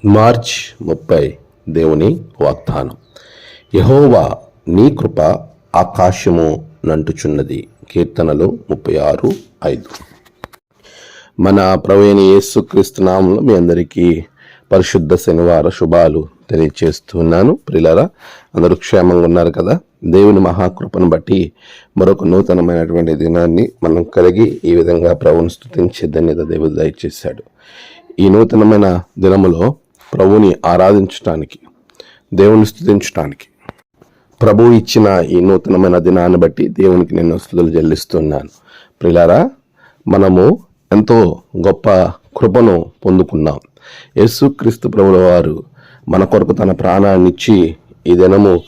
March 30 దేవుని వాగ్దానం. యెహోవా నీ కృప ఆకాశము నంటుచున్నది. కీర్తనలు 36:5. మన ప్రభువైన యేసుక్రీస్తు నామములో మీ అందరికీ పరిశుద్ధ శనివార శుభాలు తెలియజేస్తున్నాను. ప్రియులారా, అందరూ క్షేమంగా ఉన్నారు కదా? దేవుని మహాకృపను బట్టి మరొక నూతనమైనటువంటి దినాన్ని మనం కలిగి ఈ విధంగా ప్రభువును స్తుతించే ధన్యత దేవుడు దయచేశాడు. ఈ నూతనమైన దినములో ప్రభువుని ఆరాధించటానికి, దేవుని స్తుతించటానికి, ప్రభువు ఇచ్చిన ఈ నూతనమైన దినాన్ని బట్టి దేవునికి నేను స్తుతులు చెల్లిస్తున్నాను. ప్రియులారా, మనము ఎంతో గొప్ప కృపను పొందుకున్నాం. యేసుక్రీస్తు ప్రభుల వారు మన కొరకు తన ప్రాణాన్నిచ్చి ఈ దినము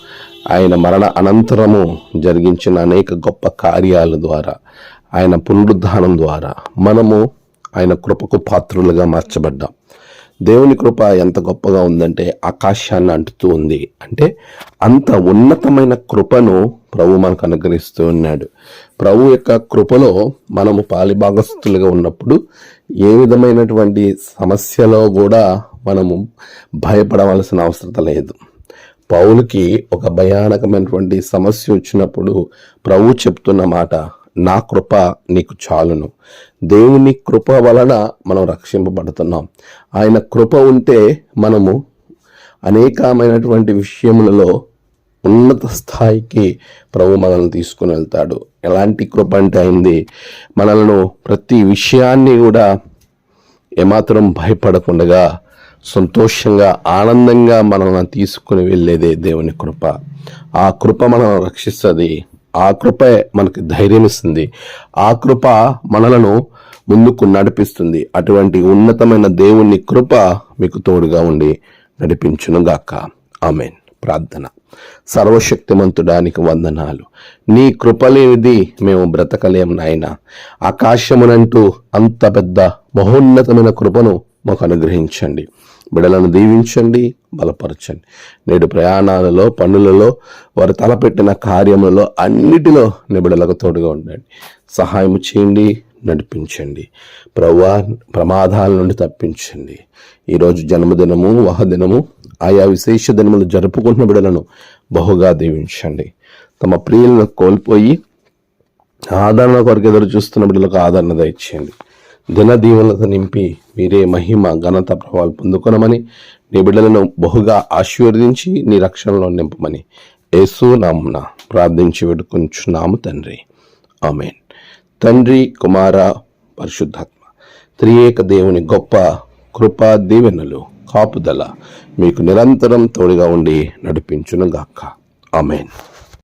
ఆయన మరణ అనంతరము జరిగించిన అనేక గొప్ప కార్యాల ద్వారా, ఆయన పునరుద్ధానం ద్వారా మనము ఆయన కృపకు పాత్రులుగా మార్చబడ్డాం. దేవుని కృప ఎంత గొప్పగా ఉందంటే ఆకాశాన్ని అంటుతూ ఉంది. అంటే అంత ఉన్నతమైన కృపను ప్రభు మనకు అనుగ్రహిస్తూ ఉన్నాడు. ప్రభు యొక్క కృపలో మనము పాలిభాగస్తులుగా ఉన్నప్పుడు ఏ విధమైనటువంటి సమస్యలో కూడా మనము భయపడవలసిన అవసరం లేదు. పౌలుకి ఒక భయానకమైనటువంటి సమస్య వచ్చినప్పుడు ప్రభు చెప్తున్న మాట, నా కృప నీకు చాలును. దేవుని కృప వలన మనం రక్షింపబడుతున్నాం. ఆయన కృప ఉంటే మనము అనేకమైనటువంటి విషయములలో ఉన్నత స్థాయికి ప్రభు మనల్ని తీసుకుని వెళ్తాడు. ఎలాంటి కృప అంటే అయింది, మనల్ని ప్రతి విషయాన్ని కూడా ఏమాత్రం భయపడకుండా సంతోషంగా ఆనందంగా మనల్ని తీసుకుని వెళ్ళేదే దేవుని కృప. ఆ కృప మనల్ని రక్షిస్తుంది. ఆ కృపే మనకి ధైర్యం ఇస్తుంది. ఆ కృప మనలను ముందుకు నడిపిస్తుంది. అటువంటి ఉన్నతమైన దేవుని కృప మీకు తోడుగా ఉండి నడిపించును గాక. ఆమేన్. ప్రార్థన. సర్వశక్తిమంతుడానికి వందనాలు. నీ కృప లేనిది మేము బ్రతకలేం నాయన. ఆకాశమునంటూ అంత పెద్ద మహోన్నతమైన కృపను మాకు అనుగ్రహించండి. బిడలను దీవించండి, బలపరచండి. నేడు ప్రయాణాలలో, పనులలో, వారు తలపెట్టిన కార్యములలో అన్నిటిలో నీ బిడలకు తోడుగా ఉండండి. సహాయం చేయండి, నడిపించండి. ప్రభువా, ప్రమాదాల నుండి తప్పించండి. ఈరోజు జన్మదినము, వహదినము, ఆయా విశేష దినములు జరుపుకుంటున్న బిడలను బహుగా దీవించండి. తమ ప్రియులను కోల్పోయి ఆదరణ కొరకు ఎదురు చూస్తున్న బిడ్డలకు ఆదరణ దయచేయండి. దిన దీవెనలతో నింపి మీరే మహిమ, ఘనత, ప్రభావాలు పొందుకొనమని, నీ బిడ్డలను బహుగా ఆశీర్వదించి నీ రక్షణలో నింపమని యేసు నామమున ప్రార్థించి వేడుకొంచున్నాము తండ్రి. ఆమేన్. తండ్రి, కుమార, పరిశుద్ధాత్మ త్రియేక దేవుని గొప్ప కృపా దీవెనలు, కాపుదల మీకు నిరంతరం తోడుగా ఉండి నడిపించును గాక. ఆమేన్.